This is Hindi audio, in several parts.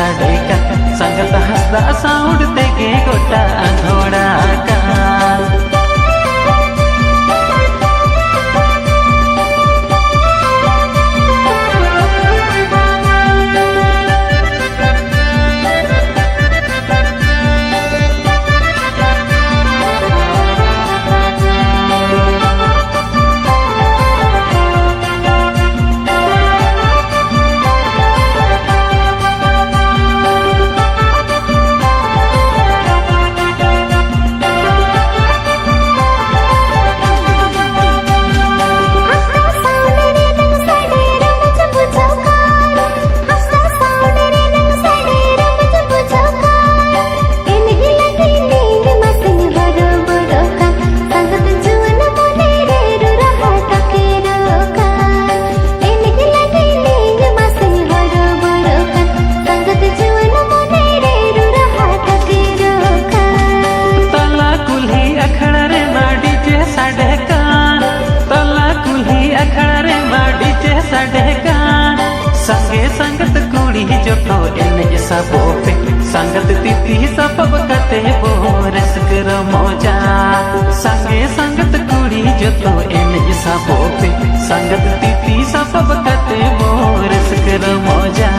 साडे का संगत हसदा साउंड तेगे गोटा घोड़ा का संगे संगत कुड़ी जो तो इन सबो पे संगत तिथि सब कते बोरस कर मौजा संगे संगत कुड़ी जो तो इन सबो पे संगत तिथि सब कते बोरस कर मौजा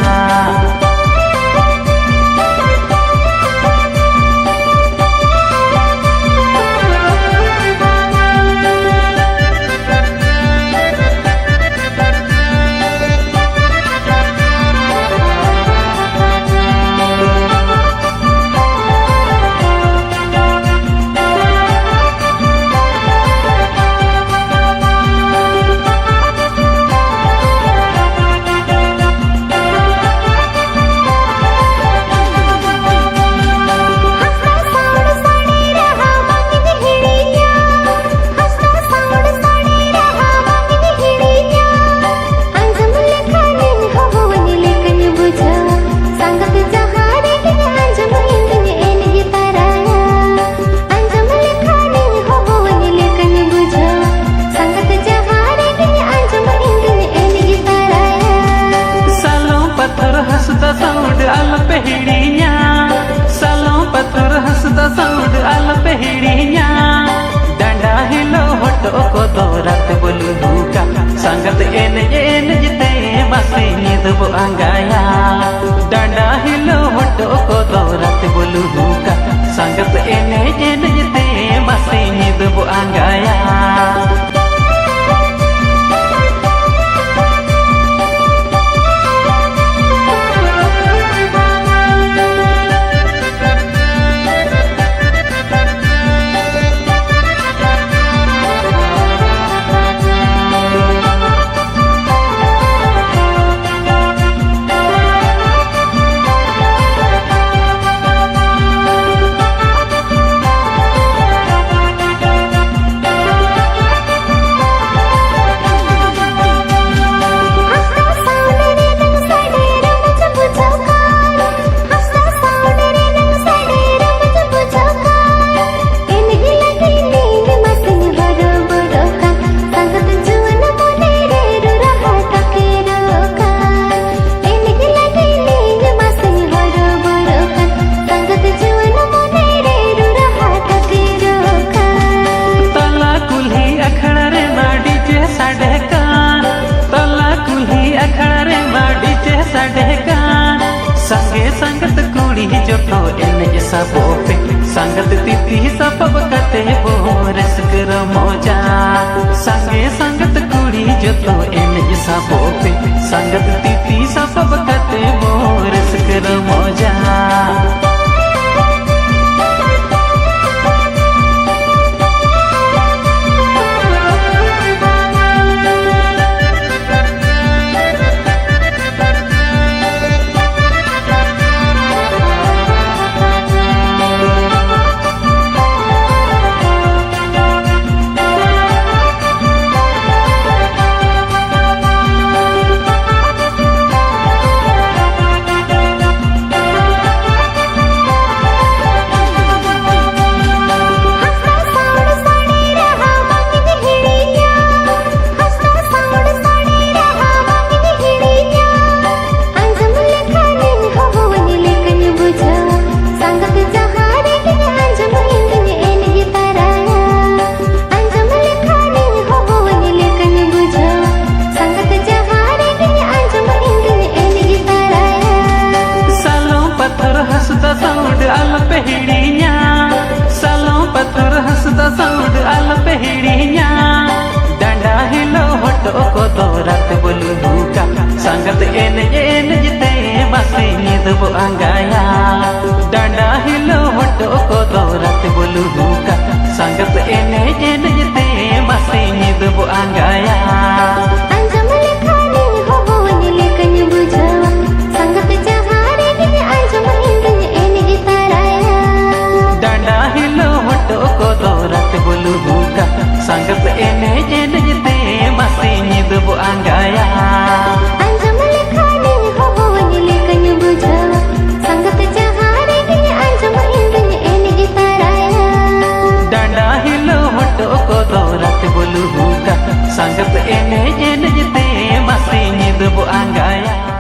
डंडा हिलो हटो को तो रात बोलू हुका संगत एन जिते मसी निदब अंगाया डंडा हिलो हटो को तो रात बोलू हुका संगत एन जिते मसी निदब अंगाया संगे संगत कुड़ी जो तो इन सबो पे संगत तिथि सब कते बोरस कर मौजा संगे संगत कुड़ी जो तो इन सबो पे संगत तिथि सब कते बोरस कर मौजा ᱵᱟᱲᱟᱭᱟ